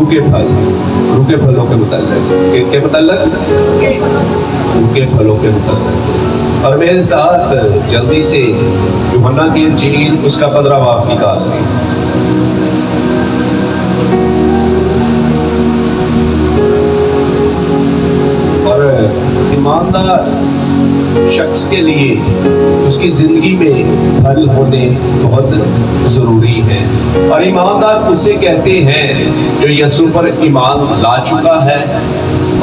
रूखे फल, रूखे फलों के मुताल्लिक, किसके मुताल्लिक? रूखे फलों के मुताल्लिक। और मेरे साथ जल्दी से यूहन्ना की इंजील उसका 15वां बाब निकाल लें। और ईमानदार शख्स के लिए उसकी जिंदगी में फल होने बहुत जरूरी है। और ईमानदार उसे कहते हैं जो यीशु पर ईमान ला चुका है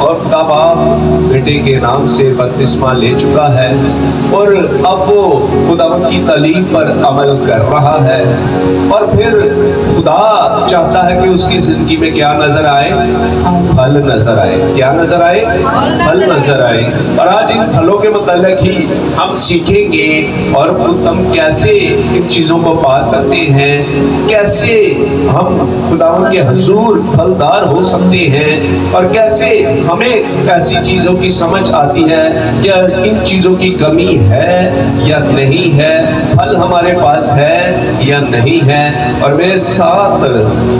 और खुदा बाप बेटे के नाम से बपतिस्मा ले चुका है और अब वो खुदावंद की तालीम पर अमल कर रहा है। और फिर खुदा चाहता है कि उसकी जिंदगी में क्या नजर आए? फल नजर आए। क्या नजर आए? फल नजर आए। और आज इन फलों के मुताल्लिक ही हम सीखेंगे और हम कैसे इन चीजों को पा सकते हैं, कैसे हम खुदावंद के हुजूर फलदार हो सकते हैं और कैसे हमें ऐसी चीजों की समझ आती है कि इन चीजों की कमी है या नहीं है, फल हमारे पास है या नहीं है। और मेरे साथ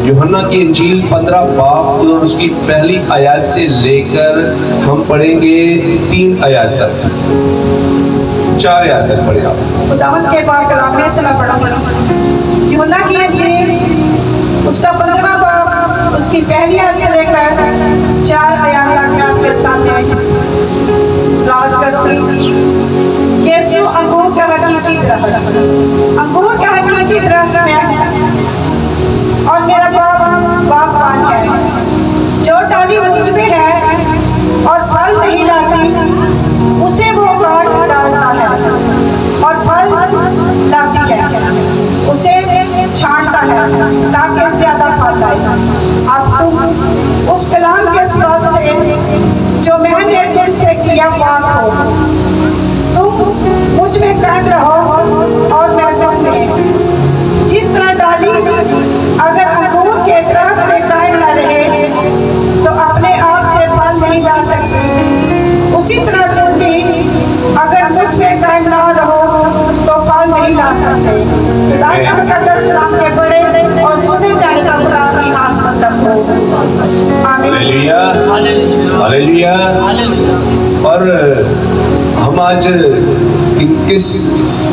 यूहन्ना की इंजील 15 बाब और उसकी पहली आयत से लेकर हम पढ़ेंगे 3 आयत तक, 4 आयत तक पढ़े आप। खुदावंद के पाक कलाम में से मैं पढ़ूंगा यूहन्ना की इंजील उसका 15वां बाब उसकी पहली आयत से लेकर 4 आयत तक आपके सामने लाद करती। यीशु अंगूर का हकीकी दरख्त, अंगूर का हकीकी दरख्त है और मेरा बाप पान है। जो डाली मुझ में है और फल नहीं लाती उसे वो काट डालता है और फल लाती है उसे छांटता है ताकि ज्यादा फल लाए। अब तुम उस कलाम के स्वाद से जो मैंने तुमसे किया पाक हो। तुम मुझ में कायम रहो और मैं तुम में। जिस तरह डाली अगर अंगूर के दरख्त में कायम न रहे तो अपने आप से फल नहीं ला सकती, उसी तरह तुम भी अगर मुझ में कायम ना रहो तो फल नहीं ला सकते। खुदा का मुकद्दस कलाम के पढ़े और सुने जाने का खुदा की खास मतलब हो। आमीन। Hallelujah, hallelujah. और हम आज किस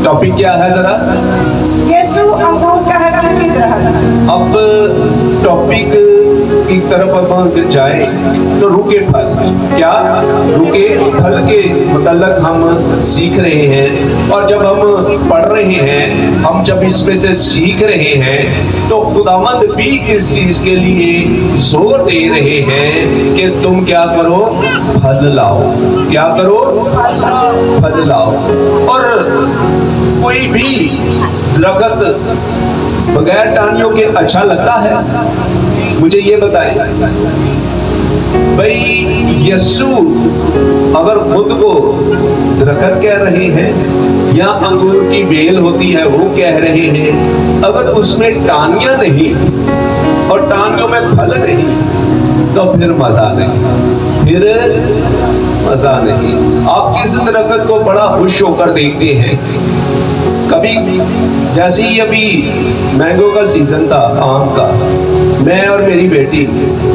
टॉपिक क्या है जरा? यीशु अंगूर का हकीकी दरख्त। अब टॉपिक की तरफ हम जाए तो रुके फल, क्या रुके फल के मुताल्लिक हम सीख रहे हैं। और जब हम पढ़ रहे हैं, हम जब इसमें से सीख रहे हैं तो खुदावंद भी इस चीज के लिए जोर दे रहे हैं कि तुम क्या करो? फल लाओ। क्या करो? फल लाओ। और कोई भी दरख्त बगैर टानियों के अच्छा लगता है? मुझे ये बताएं भाई, यीशु अगर खुद को दरख्त कह रहे हैं या अंगूर की बेल होती है वो कह रहे हैं, अगर उसमें टानियां नहीं और टानियों में फल नहीं तो फिर मजा नहीं, फिर मजा नहीं। आप किस दरख्त को बड़ा खुश होकर देखते हैं? कभी जैसे ही अभी मैंगो का सीजन था, आम का, मैं और मेरी बेटी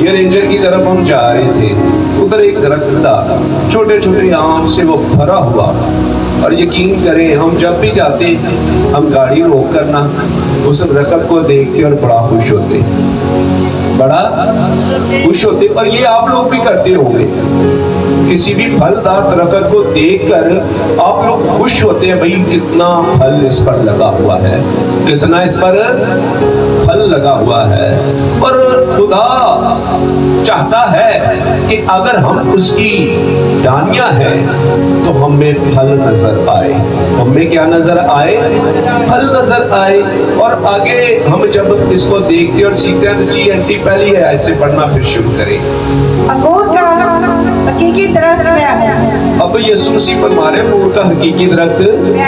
ये रेंजर की तरफ हम जा रहे थे। उधर एक दरख्त था, छोटे छोटे आम से वो भरा हुआ। और यकीन करें, हम जब भी जाते हम गाड़ी रोक कर ना उस दरख्त को देखते और बड़ा खुश होते, बड़ा खुश होते। और ये आप लोग भी करते होंगे, किसी भी फलदार दरख्त को देखकर आप लोग खुश होते हैं, भाई कितना फल इस पर लगा हुआ है, कितना इस पर फल लगा हुआ है। और खुदा चाहता है कि अगर हम उसकी डालियां हैं तो हमें फल नजर आए, हमें क्या नजर आए? फल नजर आए। और आगे हम जब इसको देखते और सीखते हैं, जी एंटी पहली है ऐसे पढ़ना, फिर शुरू करें। अंगूर का हकीकी दरख्त मैं हूँ। अब यीशु मसीह फरमा रहे हैं, अंगूर का हकीकी दरख्त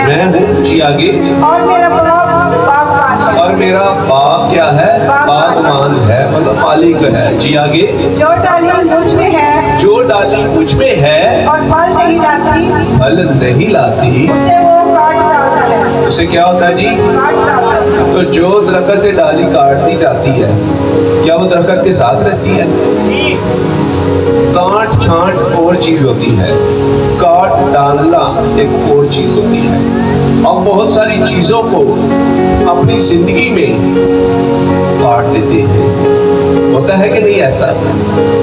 मैं हूँ। जी आगे। और मेरा बाप बागबान है। और मेरा बाप क्या है? बागबान है, मतलब मालिक है। जी आगे। जो डाली मुझ में है, जो डाली मुझ में है और फल नहीं लाती, फल नहीं लाती, उसे वो काट डालता डालता है, उससे क्या होता है जी? काट डालता है। तो जो दरख्त से डाली काट दी जाती है, क्या वो दरख्त के साथ रहती है? काट छांट और चीज होती है, काट डालना एक और चीज होती है। अब बहुत सारी चीजों को अपनी जिंदगी में काट देते हैं, होता है कि नहीं ऐसा?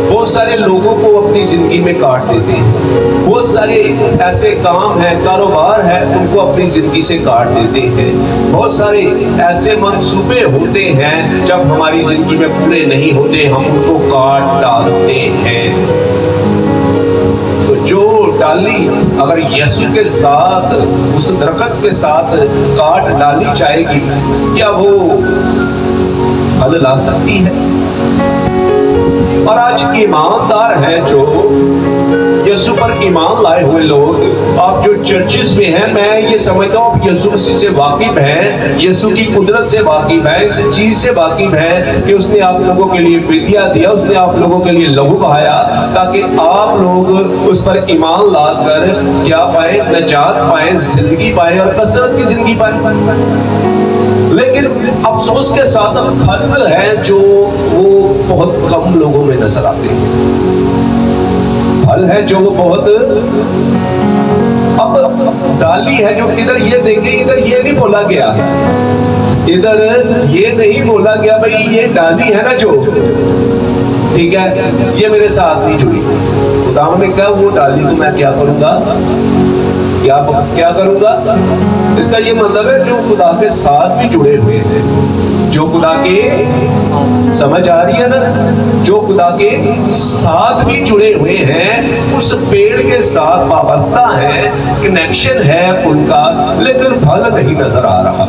बहुत सारे लोगों को अपनी जिंदगी में काट देते हैं, बहुत सारे ऐसे काम हैं, कारोबार है, उनको अपनी जिंदगी से काट देते हैं। बहुत सारे ऐसे मंसूबे होते हैं जब हमारी जिंदगी में पूरे नहीं होते, हम उनको काट डालते हैं। तो जो डाली अगर यीशु के साथ, उस दरख्त के साथ काट डाली जाएगी, क्या वो फल ला सकती है? और आज ईमानदार हैं जो यीशु पर ईमान लाए हुए लोग, आप जो चर्चिस में हैं, मैं ये समझता हूँ आप यीशु मसीह से वाकिफ हैं, यीशु की कुदरत से वाकिफ हैं, इस चीज से वाकिफ हैं कि उसने आप लोगों के लिए फिदिया दिया, उसने आप लोगों के लिए लहू बहाया, ताकि आप लोग उस पर ईमान लाकर क्या पाए? नजात पाए, जिंदगी पाए और कसरत की जिंदगी पाए। लेकिन अफसोस के साथ फल है जो वो बहुत कम लोगों में नजर आते हैं, फल है जो वो बहुत, अब डाली है जो इधर ये देखे, इधर ये नहीं बोला गया, इधर ये नहीं बोला गया भाई ये डाली है ना जो, ठीक है, ये मेरे साथ नहीं जुड़ी। खुदा ने कहा वो डाली को मैं क्या करूंगा, क्या करूंगा? इसका ये मतलब है जो खुदा के साथ भी जुड़े हुए हैं, जो खुदा के, समझ आ रही है ना, जो खुदा के साथ भी जुड़े हुए हैं, उस पेड़ के साथ वाबस्ता है, कनेक्शन है उनका, लेकिन फल नहीं नजर आ रहा।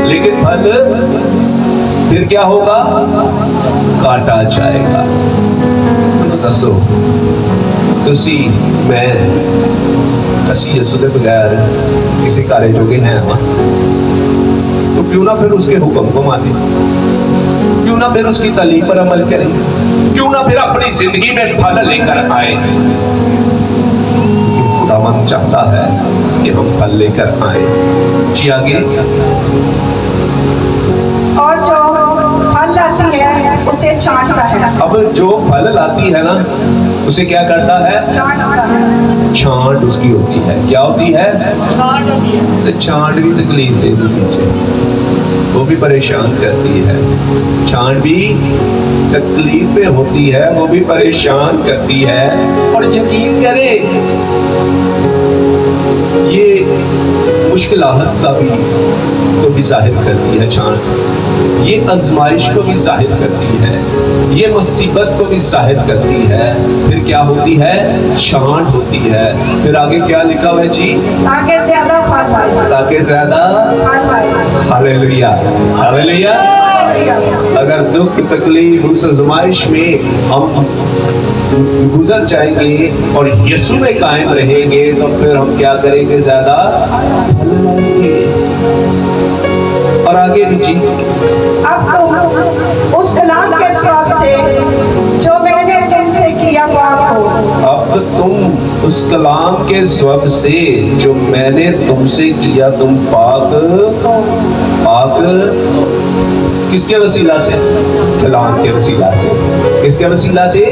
लेकिन फल फिर क्या होगा? काटा जाएगा। तो दसो तुसी मैं ਅਸੀਂ ਯਿਸੂ ਦੇ ਬਗੈਰ ਕਿਸੇ ਕਾਰੇ ਜੋਗੇ हैं तो क्यों ना फिर उसके हुक्म को माने, क्यों ना फिर उसकी तालीम पर अमल करें, क्यों ना फिर अपनी जिंदगी में फल लेकर आए। खुदावंद चाहता है कि हम फल लेकर आए। जी आगे। और जो फल लाती है उसे छांटता है। अब जो फल लाती है ना उसे क्या करता है? छांटता है। छांट उसकी होती है, क्या होती है? छांट होती है। तो छांट भी तकलीफ देती है, वो भी परेशान करती है, छांट भी तकलीफ में होती है, वो भी परेशान करती है। और यकीन करें ये मुश्किलात का भी को भी जाहिर करती है छांट, ये आजमाइश को भी जाहिर करती है, ये मुसीबत को भी जाहिर करती है। फिर क्या होती है? छांट होती है। फिर आगे क्या लिखा हुआ है जी? ताकि ज्यादा फल पाए। ताकि ज्यादा फल पाए। Hallelujah, hallelujah. अगर दुख तकलीफ उस आजमाइश में हम गुजर जाएंगे और यीशु में कायम रहेंगे तो फिर हम क्या करेंगे? ज्यादा फल लाएंगे। और आगे भी जी, अब तुम उस कलाम के स्वाद से जो मैंने तुमसे किया पाक हो। अब तुम उस कलाम के स्वब से जो मैंने तुमसे किया तुम पाक, पाक किसके वसीला से? कलाम के वसीला से। किसके वसीला से?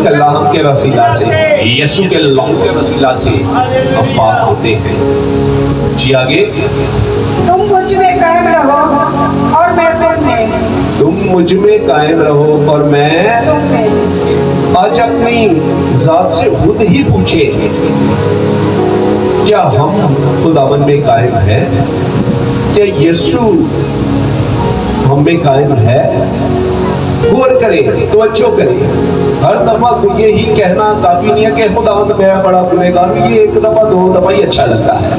कलाम के वसीला से, यीशु के लहू के वसीला से हम पाक होते हैं। जी आगे। तुम मुझ में कायम रहो और मैं तुम में। तुम मुझ में कायम रहो और मैं तुम में। आज अपनी जात से खुद ही पूछे, क्या हम खुदावन में कायम हैं? क्या यीशु हम में कायम है? गौर करें, तवज्जो करें। हर दफा को ये ही कहना काफी नहीं है कि खुदावंद मैं बड़ा गुनहगार हूं, ये एक दफा दो दफा ही अच्छा लगता है।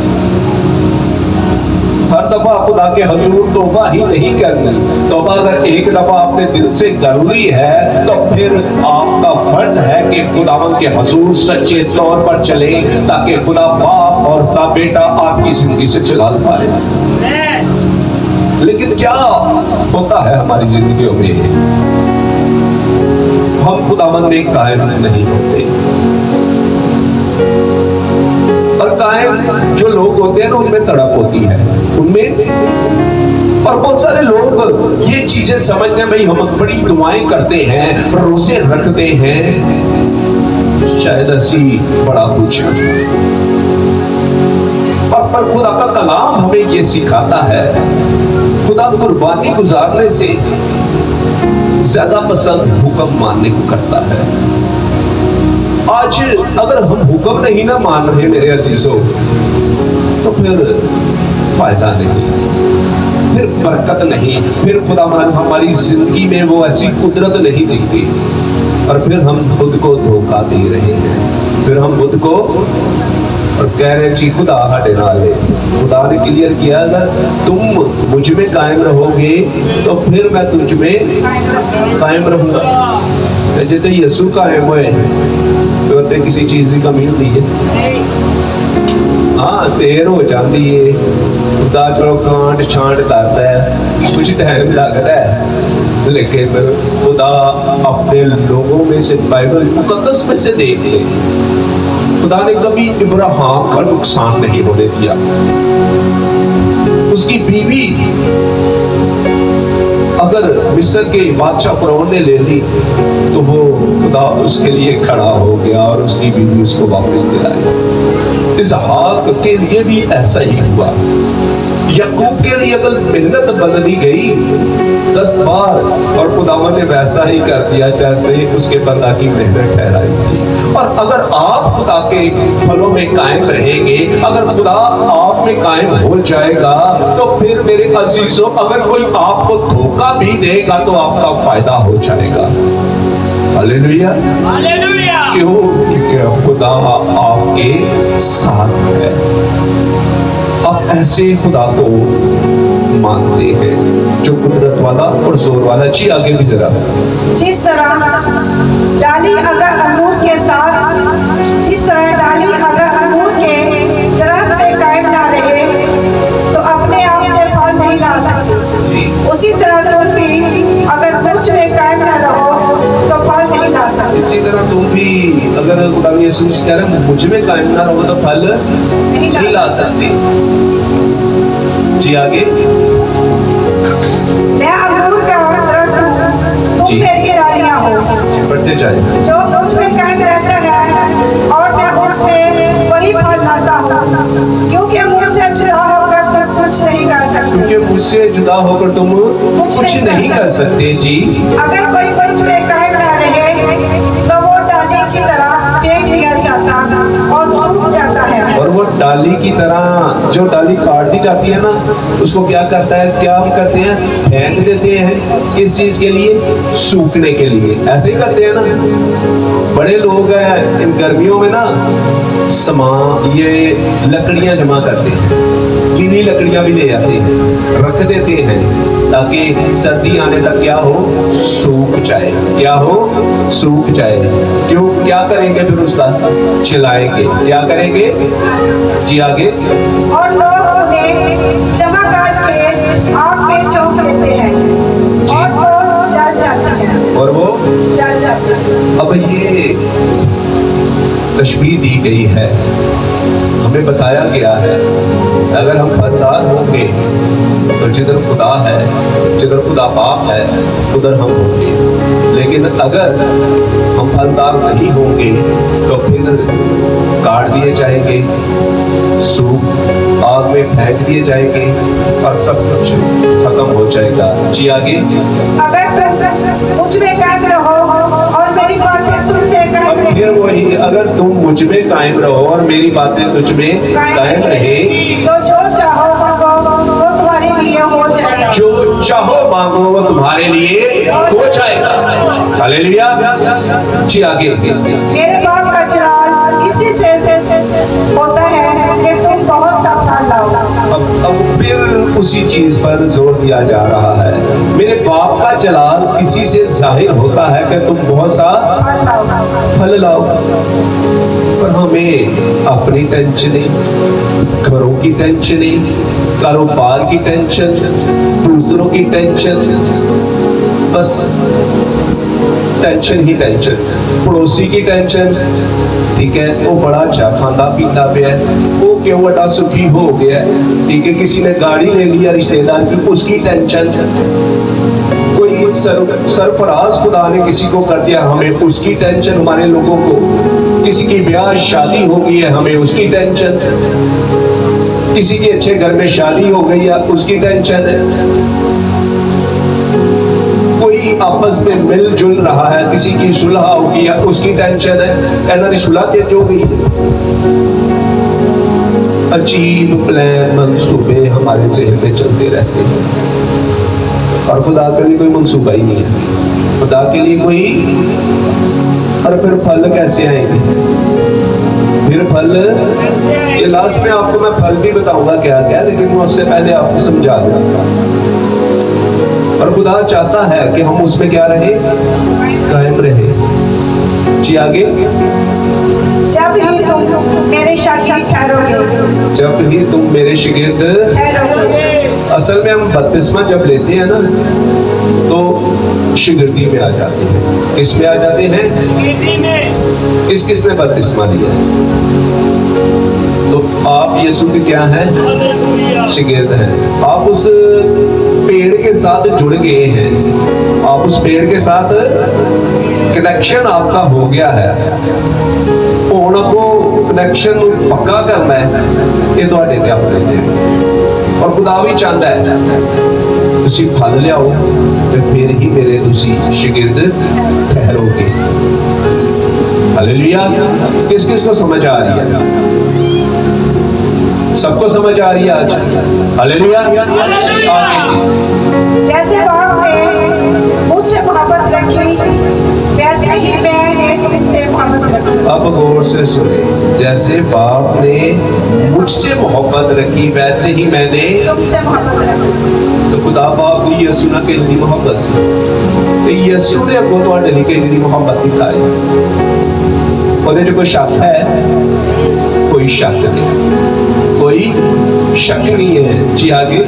हर दफा खुदा के हुजूर तौबा ही नहीं करनी। तौबा अगर एक दफा अपने दिल से कर ली है तो फिर आपका फर्ज है कि खुदावंद के हुजूर सच्चे तौर पर चले, ताकि खुदा बाप और खुदा बेटा आपकी जिंदगी से चला पाए। लेकिन क्या होता है हमारी जिंदगियों में? हम खुदावंद में कायम नहीं होते। और कायम जो लोग होते हैं ना, उनमें तड़प होती है, उनमें। और बहुत सारे लोग ये चीजें समझते हैं, भाई हम बड़ी दुआएं करते हैं, रोजे रखते हैं, शायद असी बड़ा कुछ, पर खुदा का कलाम हमें ये सिखाता है, खुदा कुर्बानी गुजारने से ज्यादा पसंद हुक्म मानने को करता है। आज अगर हम हुक्म नहीं ना मान रहे मेरे अजीजों, तो फिर फायदा नहीं, फिर बरकत नहीं, फिर खुदा हमारी जिंदगी में वो ऐसी कुदरत नहीं दिखती, और फिर हम खुद को धोखा दे रहे हैं। फिर हम खुद को और कह रहे जी खुदा हटे नाल है। खुदा ने क्लियर किया, अगर तुम मुझ में कायम रहोगे तो फिर मैं तुझ में कायम रहूंगा। जिते यसू कायम हुए तो उते किसी चीज की कमी होती है। हाँ, देर हो जाती है, खुदा चलो कांट छांट करता है, कुछ टाइम लगता है, लेकिन खुदा अपने लोगों में से बाइबल मुकद्दस में से देख ले, खुदा ने कभी इब्राहिम का नुकसान नहीं होने दिया। उसकी बीवी अगर मिस्र के बादशाह फिरौन ने ले ली तो वो खुदा उसके लिए खड़ा हो गया और उसकी बीवी उसको वापस दिलाई। इसहाक के लिए भी ऐसा ही हुआ। याकूब के लिए अगर मेहनत बदली गई 10 बार, और खुदावन ने वैसा ही कर दिया जैसे उसके बंदा की मेहनत ठहराई थी। और अगर आप खुदा के फलों में कायम रहेंगे, अगर खुदा आप में कायम हो जाएगा, तो फिर मेरे अजीजों, अगर कोई आपको धोखा भी देगा तो आपका फायदा हो जाएगा। Hallelujah, hallelujah. क्यों? क्योंकि खुदा आपके साथ है। आप ऐसे खुदा को मानते हैं जो कुदरत वाला और जोर वाला। जी आगे भी जरा। जिस तरह डाली अगर अंगूर के साथ, जिस तरह डाली अगर अंगूर के दरख्त पे कायम ना रहे तो अपने आप से फल नहीं ला सकती, उसी तरह तुम भी अगर मुझ में कायम ना रहो तो फल नहीं ला सकते। इसी तरह तुम भी अगर खुदा यीशु मसीह कह रहे हैं मुझ में कायम ना रहो तो फल नहीं ला सकते। जी आगे। मैं अंगूर का दरख्त हूँ, तुम मेरी डालियाँ हो। बढ़ते जाए। जो मुझ में कायम रहता है और मैं उसमें वही फल लाता हूँ, क्योंकि मुझसे जुदा होकर तुम कुछ नहीं कर सकते। क्योंकि मुझसे जुदा होकर तुम कुछ नहीं कर सकते। जी। अगर कोई मुझ में कायम ना रहे तो वो डाली की तरह फेंक दिया जाता और सूख जाता है। और वो डाली की तरह, जो डाली काट दी जाती है ना, उसको क्या करता है, क्या हम करते हैं, फेंक देते हैं। किस चीज के लिए? सूखने के लिए। ऐसे ही करते हैं ना। बड़े लोग हैं इन गर्मियों में ना सामान, ये लकड़ियां जमा करते हैं, गीली लकड़ियां भी ले जाते हैं, रख देते हैं ताकि सर्दी आने तक क्या हो, सूख जाए। क्या हो? सूख जाए। क्यों? क्या करेंगे फिर उसका? चिल्लाएंगे। क्या करेंगे? जी आगे। और लोग उन्हें जमा करके आग में झोंक देते हैं और वो जल जाती है। और वो जल जाती है। अब ये तशबीह दी गई है, हमें बताया गया है अगर हम फलदार होंगे तो जिधर खुदा है, जिधर खुदा बाप है, उधर हम होंगे। लेकिन अगर हम फलदार नहीं होंगे तो फिर काट दिए जाएंगे, सूख आग में फेंक दिए जाएंगे और सब कुछ खत्म हो जाएगा। जी आगे। अगर तुम मुझ में कायम रहो और मेरी बातें तुम में कायम रहे, फिर वही, अगर तुम मुझ में कायम रहो और मेरी बातें तुझ में कायम रहे तो जो चाहो मांगो वो तुम्हारे लिए हो जाएगा। जो चाहो मांगो वो तुम्हारे लिए हो जाएगा। हालेलुया। जी आगे। मेरे बाप का जलाल इसी से होता है कि तुम बहुत सा फल लाओ। अब फिर उसी चीज पर जोर दिया जा रहा है। मेरे बाप का जलाल इसी से जाहिर होता है कि तुम बहुत सा फल लाओ। पर हमें अपनी टेंशनें, घरों की टेंशनें, कारोबार की टेंशन, दूसरों की टेंशन, बस ٹینشن ہی ٹینشن, پڑوسی کی ٹینشن, ٹھیک ہے, وہ بڑا اچھا کھانا پیتا پیا ہے, وہ کیوں بڑا سکھی ہو گیا ہے, ٹھیک ہے, کسی نے گاڑی لے لیا رشتے دار کی, اس کی ٹینشن, کوئی سرفراز خدا نے کسی کو کر دیا, ہمیں اس کی ٹینشن, ہمارے لوگوں کو کسی کی بیاہ شادی ہو گئی ہے, ہمیں اس کی ٹینشن, کسی کے اچھے گھر میں شادی ہو گئی ہے, اس کی ٹینشن ہے, کوئی آپس میں مل جل رہا ہے, کسی کی صلح ہو گئی ہے, اس کی ٹینشن ہے, انہوں نے صلح کیسے ہو گئی. عجیب پلان منصوبے ہمارے ذہن میں چلتے رہتے ہیں, اور خدا کے لیے کوئی منصوبہ ہی نہیں ہے, خدا کے لیے کوئی. اور پھر پھل کیسے آئیں گے, پھر پھل, یہ لاسٹ میں آپ کو میں پھل بھی بتاؤں گا کیا کیا, لیکن میں اس سے پہلے آپ کو سمجھا دوں گا. اور خدا چاہتا ہے کہ ہم اس میں کیا رہیں, قائم رہیں. جی آگے. جب ہی تم میرے شاگرد ٹھہرو گے, جب ہی تم میرے شاگرد ٹھہرو گے. اصل میں ہم بپتسمہ جب لیتے ہیں نا تو شاگردی میں آ جاتے ہیں. کس میں آ جاتے ہیں, کس کس نے بپتسمہ لیا ہے؟ تو آپ یسوع کے کیا ہیں, شاگرد ہیں. آپ اس پیڑ کے ساتھ جڑ گئے ہیں, آپ اس پیڑ کے ساتھ کنیکشن آپ کا ہو گیا ہے. ہن کو کنیکشن پکا کرنا ہے, یہ تواڈے تے اپنے تے, اور خدا بھی چاہتا ہے تسی پھل لیاؤ تے پھر ہی میرے تسی شاگرد ٹھہرو گے. ہاللیلویا. کس کس کو سمجھ آ رہی ہے, سب کو سمجھ آ رہی ہے آج. ہاللیلویا. جیسے باپ نے مجھ سے محبت رکھی ویسے ہی میں نے تم سے محبت رکھی. اب غور سے سنیں, جیسے باپ نے مجھ سے محبت رکھی ویسے ہی میں نے تم سے محبت رکھی. تو خدا باپ نے یسوع نہ کہ دی محبت سی, یسوع نے اگوں تواڈے لئی کہ دی محبت دکھائی. ਉਹਦੇ 'ਚ کوئی شک ہے, کوئی شک نہیں, کوئی شک نہیں ہے. جی آگے.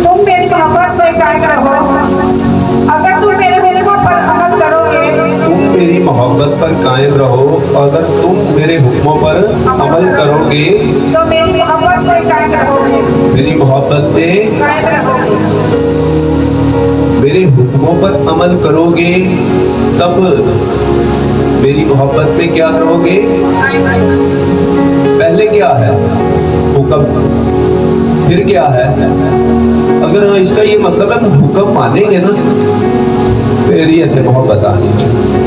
تم میری محبت میں قائم رہو, اگر تم میرے حکموں پر عمل کرو گے, تم میری محبت پر قائم رہو, اگر تم میرے حکموں پر عمل کرو گے, تو میری محبت میں قائم رہو گے, میری محبت میں قائم رہو گے. میرے حکموں پر عمل کرو گے, تب میری محبت میں کیا کرو گے. پہلے کیا ہے حکم, پھر کیا ہے. اگر اس کا یہ مطلب ہے حکم مانیں گے نا پھر ہی اتنے محبت آنی چاہیے,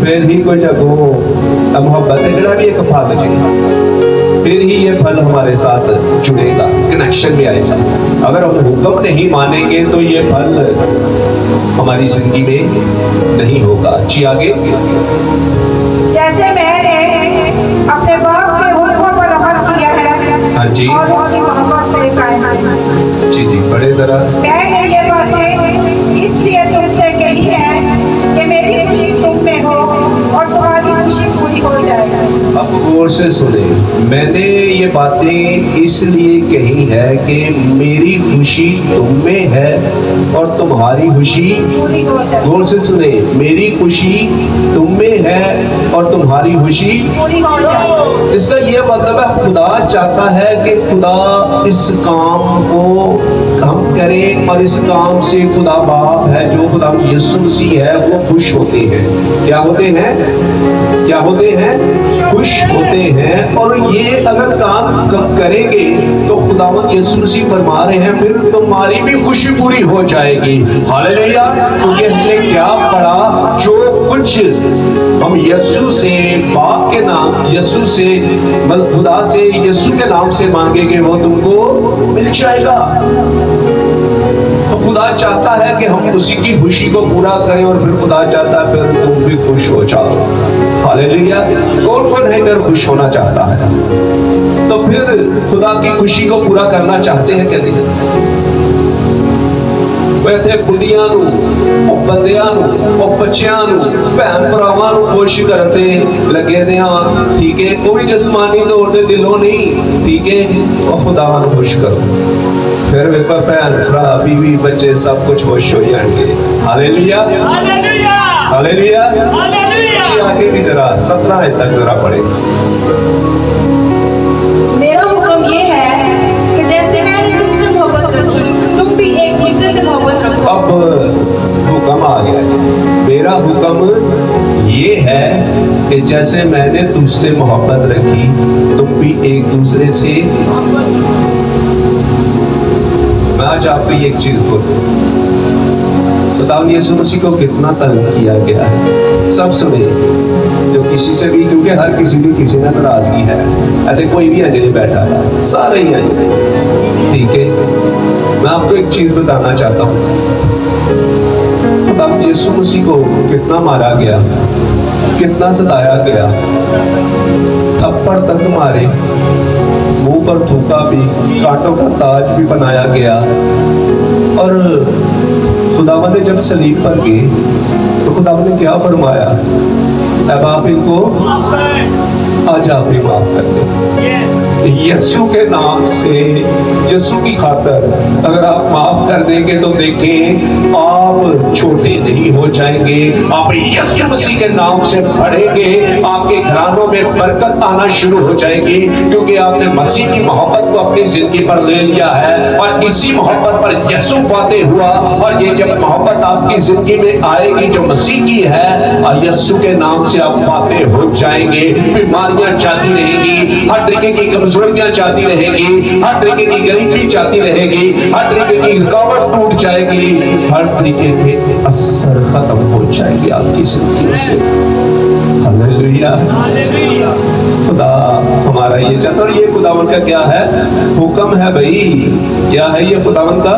پھر ہی کوئی جگہ محبت ہے جڑا بھی ایک پھل چاہیے, پھر ہی یہ پھل ہمارے ساتھ جڑے گا, کنیکشن میں آئے گا. اگر ہم حکم نہیں مانیں گے تو یہ پھل ہماری زندگی میں نہیں ہوگا. جی آگے. جیسے میں نے اپنے باپ کے حکموں پر عمل کیا ہے, ہاں جی, اور اس کی محبت میں قائم ہے. جی جی, بڑے ذرا. میں نے یہ باتیں اس لیے تم سے کہی ہے کہ میری خوشی تم میں ہو اور تمہاری خوشی پوری ہو جائے. اب غور سے سنیں, میں نے یہ باتیں اس لیے کہی ہے کہ میری خوشی تم میں ہے اور تمہاری خوشی پوری ہو جائے. غور سے سنیں, میری خوشی تم میں ہے اور تمہاری خوشی پوری ہو جائے. اس کا یہ مطلب ہے خدا چاہتا ہے کہ خدا اس کام کو ہم کریں, اور اس کام سے خدا باپ ہے جو خدا یسوع مسیح ہے وہ خوش ہوتے ہیں. کیا ہوتے ہیں, کیا ہوتے ہیں, خوش ہوتے ہیں. اور یہ اگر کام کم کریں گے تو خداوند یسوع مسیح فرما رہے ہیں پھر تمہاری بھی خوشی پوری ہو جائے گی. ہاللیلویا. کیونکہ ہم نے کیا پڑھا, جو کچھ ہم یسوع سے باپ کے نام, یسوع سے خدا سے یسوع کے نام سے مانگیں گے وہ تم کو مل جائے گا. تو خدا چاہتا ہے کہ ہم اسی کی خوشی کو پورا کریں, اور پھر خدا چاہتا ہے پھر تم بھی خوش ہو جاؤ. ہاللیلویا. کون کون ہے ادھر خوش ہونا چاہتا ہے, تو پھر خدا کی خوشی کو پورا کرنا چاہتے ہیں کہ نہیں. ویسے بڑھیاں نو, او بندیاں نو, او بچیاں نو, بہن بھراواں نو خوش کرتے لگے دے ہاں, ٹھیک ہے, کوئی جسمانی طور تے دلوں نہیں, ٹھیک ہے, او خدا نو خوش کرو, پھر ویکھو بہن بھرا بیوی بچے سب کچھ خوش ہو جان گے. ہاللیلویا. हालेलुया। जी आगे भी जरा 17 आयत तक जरा पढ़े। मेरा हुक्म ये है कि जैसे मैंने तुमसे मोहब्बत रखी तुम भी एक दूसरे से मोहब्बत रखो। अब हुक्म आ गया जी। मेरा हुक्म ये है कि जैसे मैंने तुझसे मोहब्बत रखी तुम भी एक दूसरे से। मैं आज आपको एक चीज बोलूं, बताओ यीशु मसीह को कितना तंग किया गया है। सब सुने जो किसी से भी, क्योंकि हर किसी की किसी ने नाराजगी है। ऐसे कोई भी अंजलि बैठा है, सारे ही अंजलि, ठीक है। मैं आपको एक चीज बताना चाहता हूँ, बताओ यीशु मसीह को कितना मारा गया, कितना सताया गया, थप्पड़ तक मारे, मुंह पर थूका भी, कांटों का ताज भी बनाया गया। और खुदावंद ने जब सलीब पर गए तो खुदावंद ने क्या फरमाया, अब आप इनको आज आप ही माफ कर दें। यीशु के नाम से, यीशु की खातर अगर आप माफ कर देंगे तो देखें आप छोटे नहीं हो जाएंगे, आप यीशु मसीह के नाम से बढ़ेंगे, आपके घरानों में बरकत आना शुरू हो जाएगी, क्योंकि आपने मसीह की मोहब्बत को अपनी जिंदगी पर ले लिया है और इसी मोहब्बत पर यीशु फाते हुआ। और ये जब मोहब्बत आपकी जिंदगी में आएगी जो मसीह की है, और यीशु के नाम से आप फाते हो जाएंगे, बीमारियां जाती रहेंगी, हर तरीके की कमजोरियां जाती रहेगी, हर तरीके की गरीबी जाती रहेगी, हर तरीके की रुकावट टूट जाएगी, हर तरीके के असर खत्म हो जाएगी आपकी जिंदगी से। हालेलुया। खुदा हमारा ये चाहता, और ये खुदावन का क्या है, हुक्म है भाई। क्या है ये खुदावन का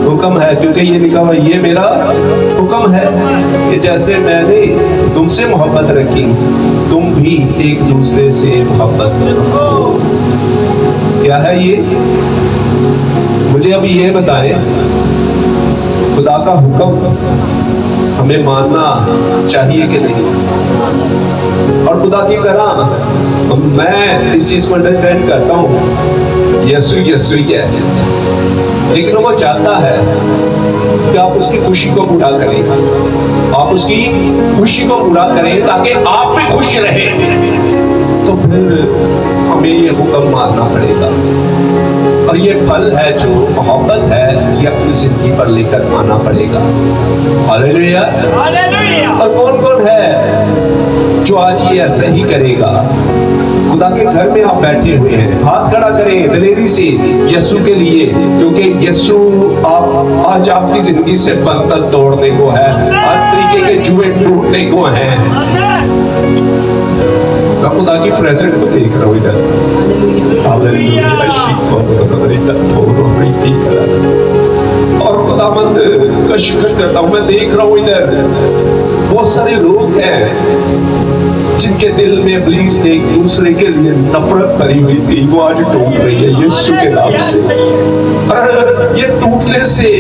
हुक्म है, क्योंकि ये लिखा हुआ ये मेरा हुक्म है कि जैसे मैंने तुमसे मोहब्बत रखी तुम भी एक दूसरे से मोहब्बत रखो। क्या है ये, मुझे अभी ये बताएं, खुदा का हुक्म हमें मानना चाहिए कि नहीं? और खुदा की तरह मैं इस चीज को अंडरस्टैंड करता हूँ, यीशु यीशु ही है, लेकिन वो चाहता है कि आप उसकी खुशी को पूरा करें, आप उसकी खुशी को पूरा करें ताकि आप भी खुश रहें। तो फिर हमें ये हुक्म मानना पड़ेगा, और ये फल है जो मोहब्बत है, ये अपनी जिंदगी पर लेकर आना पड़ेगा। हालेलुया। और कौन कौन है जो आज ये ऐसा ही करेगा? खुदा के घर में आप बैठे हुए हैं, हाथ खड़ा करें दिलेरी से यीशु के लिए, क्योंकि यीशु आप आज आपकी जिंदगी से बंधन तोड़ने को है, हर तरीके के जुए टूटने को हैं। मैं खुदा की प्रेजेंट को देख रहा हूँ इधर, और खुदावंद का शुक्र करता हूँ, मैं देख रहा हूँ इधर बहुत सारे लोग हैं जिनके दिल में इब्लीस ने एक दूसरे के लिए नफरत भरी हुई थी, वो आज टूट रही है यीशु के नाम से। और ये टूटने से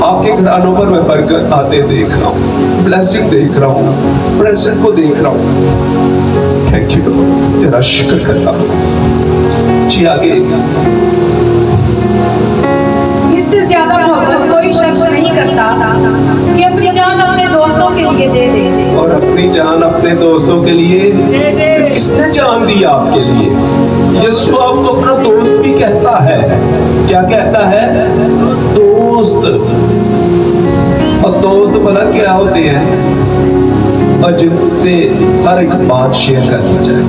आपके घरानों पर मैं बरकत आते देख रहा हूँ, ब्लेसिंग देख रहा हूँ, प्रेजेंट को देख रहा हूँ। थैंक यू, तेरा शुक्र करता हूँ। जी आगे। इससे ज्यादा मोहब्बत कोई शख्स नहीं करता कि अपनी जान अपने दोस्तों के लिए दे दे। और अपनी जान अपने दोस्तों के लिए किसने जान दी आपके लिए? यीशु आपको अपना दोस्त भी कहता है। क्या कहता है? दोस्त। और दोस्त भला क्या होते हैं? और जिनसे हर एक बात शेयर करनी चाहिए,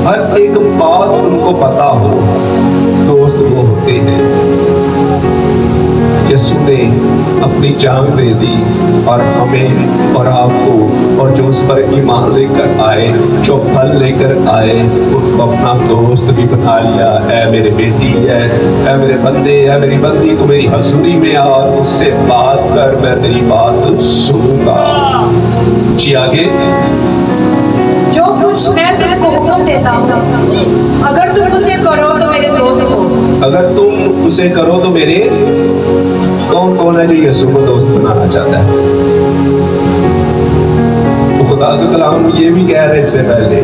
हर एक बात उनको पता हो, दोस्त वो होते हैं। यीशु ने अपनी जान दे दी और हमें और आपको, और जो उस पर ईमान लेकर आए, जो फल लेकर आए, उनको अपना दोस्त भी बना लिया। है मेरे बेटी है मेरे बंदे, है मेरी बंदी, तू मेरी हसूरी में आ, उससे बात कर, मैं तेरी बात सुनूंगा। जी आगे। जो कुछ मैं तुमको हुक्म देता हूँ, अगर तुम उसे करो तो मेरे दोस्त हो। अगर तुम उसे करो तो मेरे, कौन कौन है जो यीशु को दोस्त बनाना चाहता है? तो खुदा का कलाम ये भी कह रहे इससे पहले,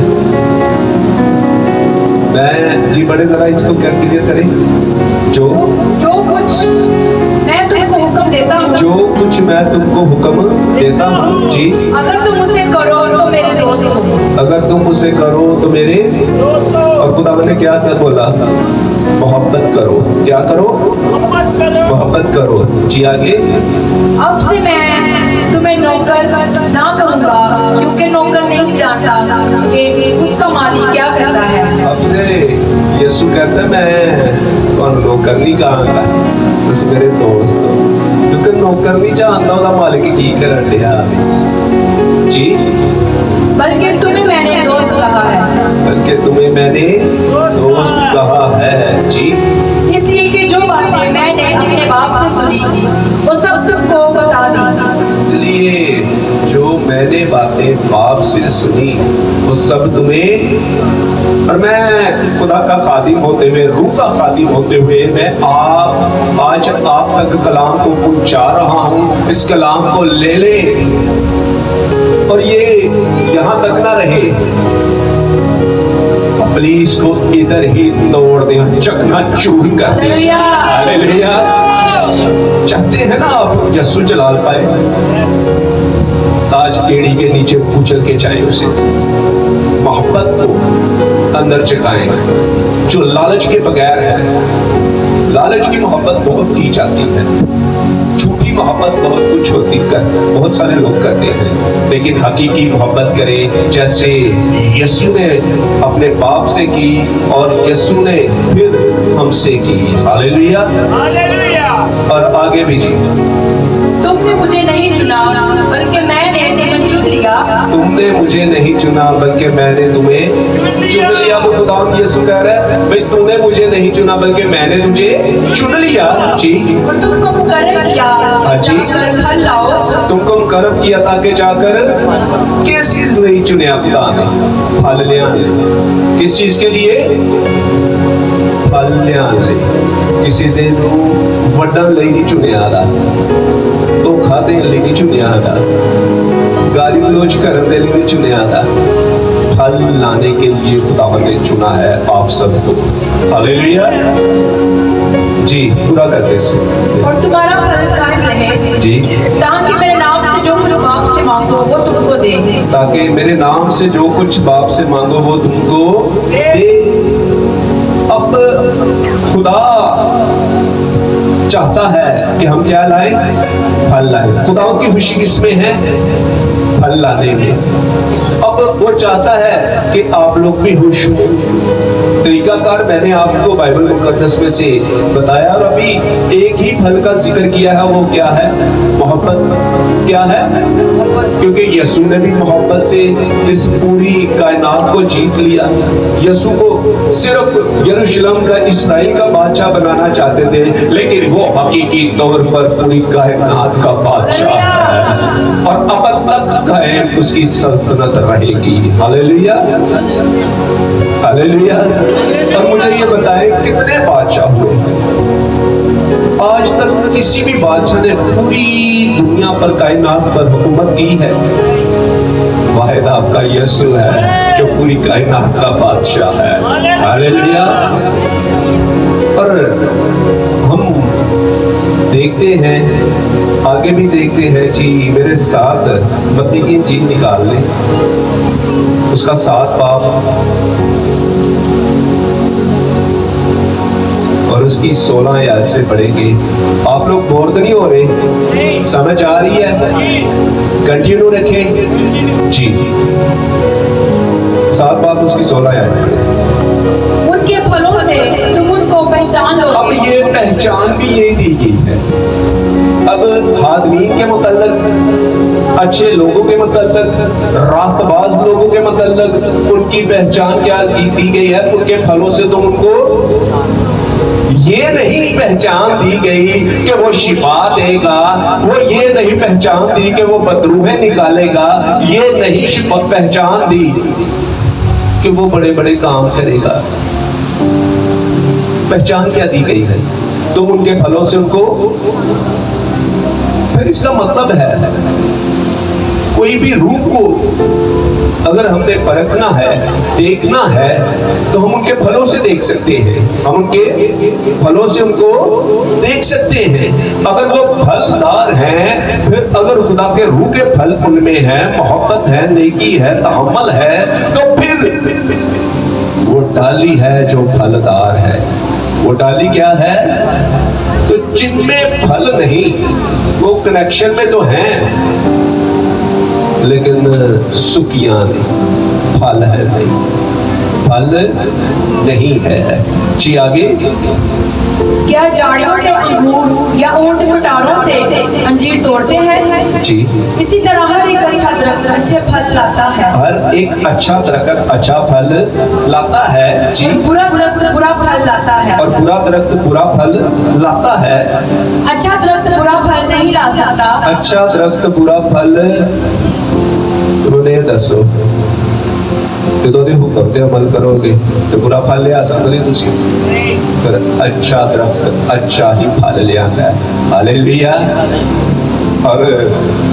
मैं जी बड़े जरा इसको क्या क्लियर करें, जो कुछ मैं तुमको हुक्म देता देता हूँ, जो कुछ मैं तुमको हुक्म देता हूँ, जी, अगर तुम उसे करो तो मेरे दोस्त हो। अगर तुम उसे करो तो मेरे, और खुदा ने क्या क्या बोला? मोहब्बत करो। क्या करो? मोहब्बत करो। जी आगे। अब से मैं तुम्हें नौकर ना कहूँगा, क्योंकि नौकर नहीं जानता कि उसका मालिक क्या करता है। अब से यीशु कहता है मैं ਤੁਹਾਨੂੰ नौकर नहीं कहांगा, बस मेरे दोस्त हो, क्योंकि नौकर नहीं जानता ਉਹਦਾ मालिक की करन दिया। जी, बल्कि तुम्हें मैंने दोस्त कहा है, बल्कि तुम्हें मैंने दोस्त कहा है। जी, इसलिए कि जो बातें मैंने अपने बाप से सुनी वो सब तुमको बता दी। इसलिए जो मैंने बातें बाप से सुनी वो सब तुम्हें, और मैं खुदा का खादिम होते हुए, रूह का खादिम होते हुए मैं आज आप तक कलाम को पहुंचा रहा हूँ। इस कलाम को ले ले और ये यहाँ तक ना रहे, प्लीज को इधर ही तोड़ दे, चकना चूर कर दे। हालेलुया। चाहते हैं ना आप यीशु जलाल पाए, आज एड़ी के नीचे कुचल के जाए, उसे मोहब्बत को अंदर चकाएं जो लालच के बगैर है। लालच की मोहब्बत बहुत की जाती है, झूठी मोहब्बत बहुत कुछ होती कर, बहुत सारे लोग करते हैं, लेकिन हकीकी मोहब्बत करें जैसे यीशु ने अपने बाप से की और यीशु ने फिर हमसे की। हालेलुया। और आगे भी जी, तुमने मुझे नहीं चुना बल्कि मैंने तुम्हें चुन लिया। तुमने मुझे नहीं चुना बल्कि मैंने तुम्हें चुन लिया। वो खुदा यीशु कह रहा है भाई तूने मुझे नहीं चुना बल्कि मैंने तुझे चुन लिया। जी, और तुमको मुकर्रर किया जी, जाकर फल लाओ। तुमको मुकर्रर किया ताकि जाकर किस चीज नहीं चुने खुदा ने? फल ले आने। किस चीज के लिए? फल ले आने। किसी दिन वड्डन ले नहीं चुने आदा, धोखा देने ले नहीं चुने आदा, गाली गलौज करने ले नहीं चुने आदा, फल लाने के लिए खुदा ने चुना है आप सबको। हालेलुया। जी, पूरा करते से और तुम्हारा फल कायम रहे, जी, ताकि मेरे नाम से जो कुछ बाप से मांगो वो तुमको दे। ताकि मेरे नाम से जो कुछ बाप से मांगो वो तुमको दे। अब खुदा चाहता है कि हम क्या लाएं? फल लाएं। खुदा की खुशी किसमें है? फल लाने में। अब वो चाहता है कि आप लोग भी खुश हो। तरीकाकार मैंने आपको बाइबल मुकद्दस में से बताया, और अभी एक ही फल का जिक्र किया है, वो क्या है? मोहब्बत। क्या है? क्योंकि यीशु ने भी मोहब्बत से इस पूरी कायनात को जीत लिया। यीशु को सिर्फ यरूशलेम का, इस्राएल का बादशाह बनाना चाहते थे, लेकिन वो हकीकी तौर पर पूरी कायनात का बादशाह है और अब तक कायम उसकी सल्तनत रहेगी। हालेलुया। हालेलुया। और मुझे ये बताएं कितने बादशाह हुए? आज तक किसी भी बादशाह ने पूरी दुनिया पर, कायनात पर हुकूमत की है? वाहिद आपका यीशु है जो पूरी कायनात का बादशाह है। हालेलुया। और हम देखते हैं, आगे भी देखते हैं जी, मेरे साथ मत्ती की इंजील निकाल लें, उसका 7 बाब और उसकी 16 आयत से पढ़ेंगे। आप लोग बोर तो नहीं हो रहे? समझ आ रही है? कंटिन्यू रखें जी। 7 बाब उसकी 16 आयत पढ़ें। उनके फलों से तुम उनको पहचान अब लोगे। ये पहचान भी यही दी गई है। अब हादमीन के मुतल्लक, अच्छे लोगों के मुतल्लक, रास्तबाज लोगों के मुतल्लक उनकी पहचान क्या दी गई है? उनके फलों से तुम उनको, ये नहीं पहचान दी गई कि वो शिफा देगा, वो ये नहीं पहचान दी कि वो बदरूहें निकालेगा, ये नहीं पहचान दी कि वो बड़े बड़े काम करेगा। पहचान क्या दी गई है? तुम उनके फलों से उनको, फिर इसका मतलब है कोई भी रूप को अगर हमने परखना है, देखना है, तो हम उनके फलों से देख सकते हैं। हम उनके फलों से उनको देख सकते हैं। अगर वो फलदार हैं, फिर अगर खुदा के रूह के फल उनमें हैं, मोहब्बत है, नेकी है, तहम्मुल है, तो फिर वो डाली है जो फलदार है। वो डाली क्या है? तो जिनमें फल नहीं, वो कनेक्शन में तो हैं लेकिन सुखियां नहीं, फल है नहीं, फल नहीं है। जी आगे। क्या झाड़ियों से अंगूर या ऊंट कटारों से अंजीर तोड़ते हैं? जी। इसी तरह हर एक अच्छा दरख्त अच्छे फल लाता है। हर एक अच्छा दरख्त अच्छा फल लाता है। जी। बुरा दरख्त बुरा फल लाता है। और बुरा दरख्त बुरा फल लाता है। अच्छा दरख्त बुरा फल नहीं ला सकता। अच्छा दरख्त बुरा फल उन्हें दसो ਜਦੋਂ ਦੇ ਹੁਕਮ ਤੇ ਅਮਲ ਕਰੋਗੇ ਤੇ ਬੁਰਾ ਫਲ ਲਿਆ ਸਕਦੇ ਤੁਸੀਂ ਪਰ अच्छा दरख्त अच्छा ही फल ले आता है। हालेलुया। और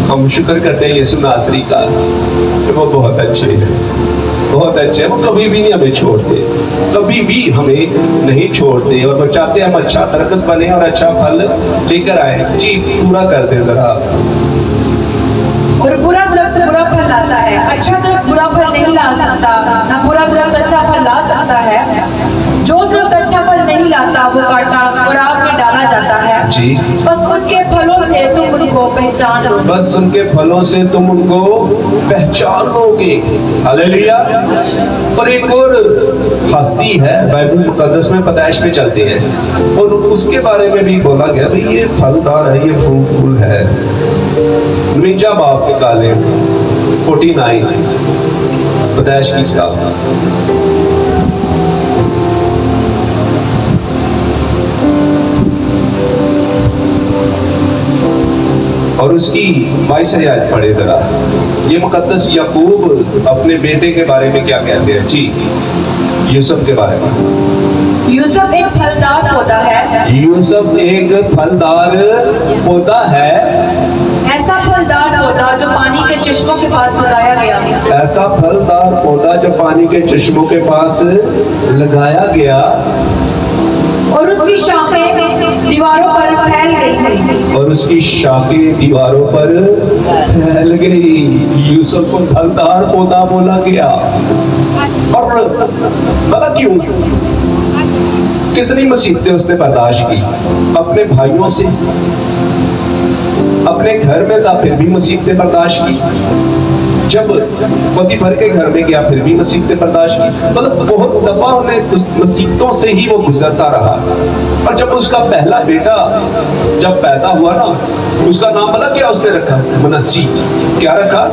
हम शुक्र करते हैं यीशु नासरी का कि वो बहुत अच्छे हैं, बहुत अच्छे हैं। वो कभी भी नहीं हमें छोड़ते, कभी भी हमें नहीं छोड़ते और वो चाहते हम अच्छा दरख्त बने और अच्छा फल लेकर आए। जी पूरा कर दे जरा। और बुरा दरख्त बुरा फल लाता है। अच्छा दरख्त बुरा फल नहीं ला सकता, ना बुरा दरख्त अच्छा फल ला सकता है। जो दरख्त अच्छा फल नहीं लाता वो काटा और आग में डाला जाता है। जी। बस उनके फलों से तुम उनको पहचान लो। बस उनके फलों से तुम उनको पहचान लोगे। हालेलुया। और एक और हस्ती है बाइबल मुकद्दस में, पैदाइश में चलते हैं और उसके बारे में भी बोला गया भाई ये फलदार है, ये फ्रूटफुल है। 49 बाब निकाले 49 पैदाइश की किताब। और उसकी 22 आयत पढ़े जरा। ये मुकद्दस याकूब अपने बेटे के बारे में क्या कहते हैं? जी यूसुफ के बारे में। यूसुफ एक फलदार पौधा है। यूसुफ एक फलदार पौधा है। ऐसा फलदार पौधा जो पानी के चश्मों के पास लगाया गया। ऐसा फलदार पौधा जो पानी के चश्मों के पास लगाया गया और उसकी शाखें दीवारों पर फैल गई। और उसकी शाखें दीवारों पर फैल गई। यूसुफ को फलदार पौधा बोला गया। और पता क्यों? कितनी मुसीबतें उसने बर्दाश्त की, अपने भाइयों से, अपने घर में था फिर भी मुसीबतें बर्दाश्त की। जब पोतीफर के घर में गया फिर भी मुसीबतें बर्दाश्त की। मतलब बहुत दफा उन्हें उस मुसीबतों से ही वो गुजरता रहा। और जब उसका पहला बेटा जब पैदा हुआ ना, उसका नाम पता क्या उसने रखा? मनस्सी। क्या रखा?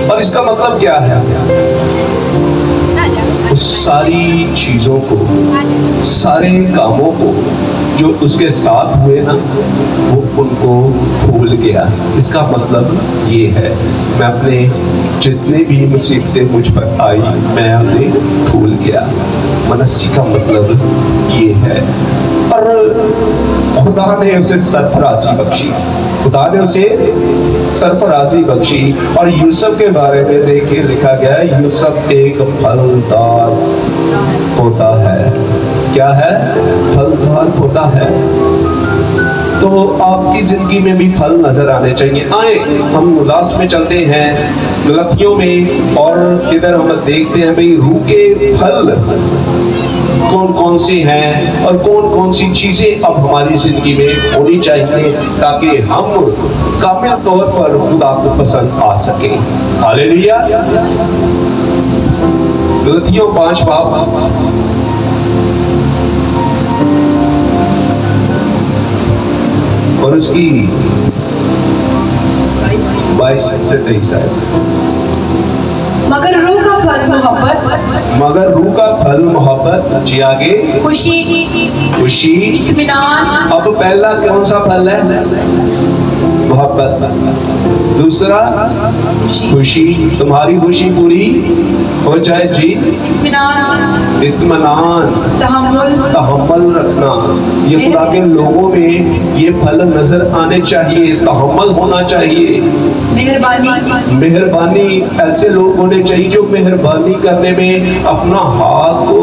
और इसका मतलब क्या है? उस सारी चीजों को, सारे कामों को जो उसके साथ हुए ना, वो उनको भूल गया। इसका मतलब ये है मैं अपने जितने भी मुसीबतें मुझ पर आई मैं उन्हें भूल गया। मनस्सी का मतलब ये है। और खुदा ने उसे सरफराजी बख्शी, खुदा ने उसे सरफराजी बख्शी। और यूसुफ के बारे में देखिए लिखा गया है यूसुफ एक फलदार पौधा है। क्या है? फलदार पौधा है। तो आपकी जिंदगी में भी फल नजर आने चाहिए। आए हम लास्ट में चलते हैं गलतियों में और इधर हम देखते हैं भाई रूह के फल कौन कौन से हैं और कौन कौन सी चीजें अब हमारी जिंदगी में होनी चाहिए ताकि हम कामिल तौर पर खुदा को पसंद आ सके। हालेलुया। गलतियों 5 बाब और उसकी 22 से 23 है। मगर रूह का फल मोहब्बत, मगर रूह का फल मोहब्बत। जी आगे। खुशी, खुशी, इत्मीनान। अब पहला कौन सा फल है? मोहब्बत। दूसरा खुशी। तुम्हारी खुशी पूरी हो जाए जी। इत्मीनान, इत्मीनान, तहम्मुल रखना, ये खुदा के लोगों में ये फल नजर आने चाहिए। तहम्मुल होना चाहिए, मेहरबानी। ऐसे लोग होने चाहिए जो मेहरबानी करने में अपना हाथ को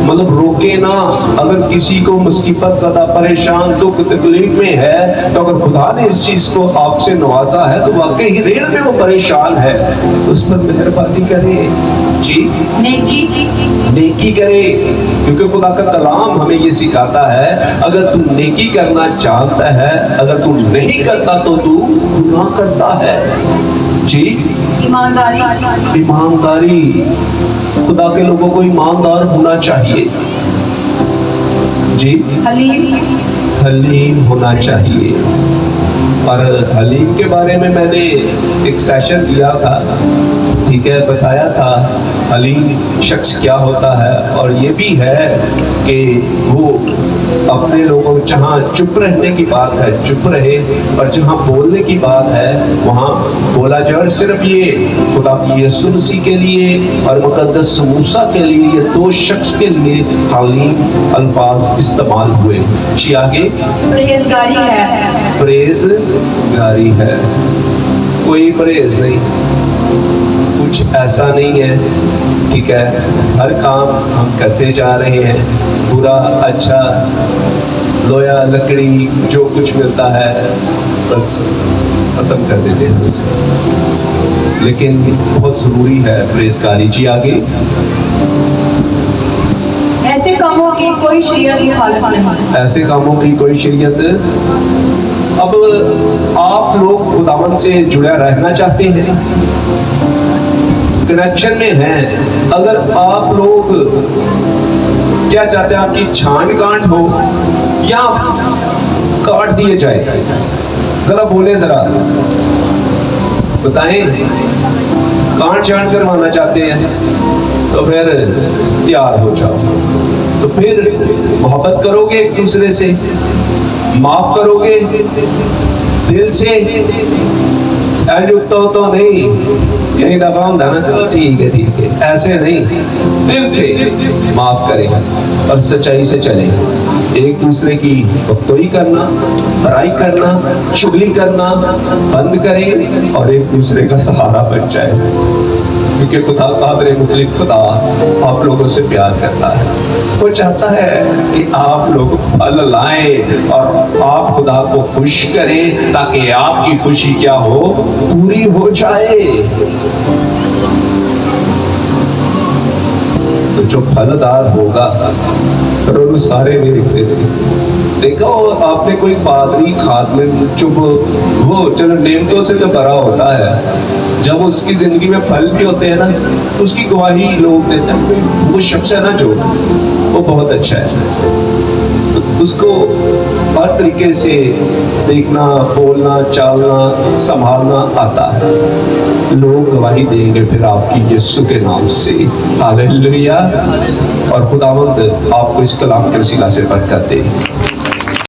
मतलब रोके ना। अगर किसी को मुसीबत ज़्यादा परेशान दुख तकलीफ में है, तो अगर खुदा ने इस चीज को आपसे नवाजा है तो वाकई ही रेल में वो परेशान है, उस पर मेहरबानी करें जी, नेकी करे। क्योंकि खुदा का कलाम हमें ये सिखाता है, अगर तू नेकी करना चाहता है, अगर तू नहीं करता तो तू गुनाह करता है जी। ईमानदारी, खुदा के लोगों को ईमानदार होना चाहिए जी। हलीम होना चाहिए। और हलीम के बारे में मैंने एक सेशन दिया था, ठीक है, बताया था हलीम शख्स क्या होता है। और ये भी है कि वो अपने लोगों, जहाँ चुप रहने की बात है चुप रहे, और जहाँ बोलने की बात है वहाँ बोला जाए। और सिर्फ ये खुदा की यीशु मसीह के लिए और मुकद्दस मूसा के लिए, ये दो शख्स के लिए हलीम अल्फाज इस्तेमाल हुए। जी आगे, परहेजगारी है, कोई परहेज नहीं, कुछ ऐसा नहीं है, ठीक है। हर काम हम करते जा रहे हैं, बुरा अच्छा, लोया लकड़ी जो कुछ मिलता है बस खत्म कर देते हैं उसे। लेकिन बहुत जरूरी है परहेजगारी। जी आगे, ऐसे कामों की कोई शरीयत मुखालिफ नहीं। ऐसे कामों की कोई शरीयत। अब आप लोग खुदावन से जुड़ा रहना चाहते हैं, कनेक्शन में हैं, अगर आप लोग क्या चाहते हैं, आपकी छान कांट हो या काट दिए जाए, जरा बोले, जरा बताएं। कांट छान करवाना चाहते हैं तो फिर तैयार हो जाओ। तो फिर मोहब्बत करोगे एक दूसरे से, माफ करोगे दिल से, तो नहीं कहीं दफा होता ना, चलो ठीक है, ऐसे नहीं, दिल से माफ करें और सच्चाई से चलें। एक दूसरे की बख्तोई करना, बुराई करना, चुगली करना बंद करें और एक दूसरे का सहारा बन जाए। क्योंकि खुदा कादर मुतलिक खुदा आप लोगों से प्यार करता है, वो चाहता है कि आप लोग फल लाएं और आप खुदा को खुश करें, ताकि आपकी खुशी क्या हो, पूरी हो जाए। तो जो फलदार होगा रोज सारे में लिखते थे। देखो आपने कोई पादरी खादम चुप, वो चलो नेमतों से तो भरा होता है, जब उसकी जिंदगी में फल भी होते हैं ना, उसकी गवाही लोग देते हैं। वो शख्स है ना जो, वो बहुत अच्छा है, तो उसको हर तरीके से देखना, बोलना, चालना, संभालना आता है। लोग गवाही देंगे फिर आपकी यीशु के नाम से। हालेलुया। और खुदावंद आपको इस कलाम के वसीला से बरकत दे।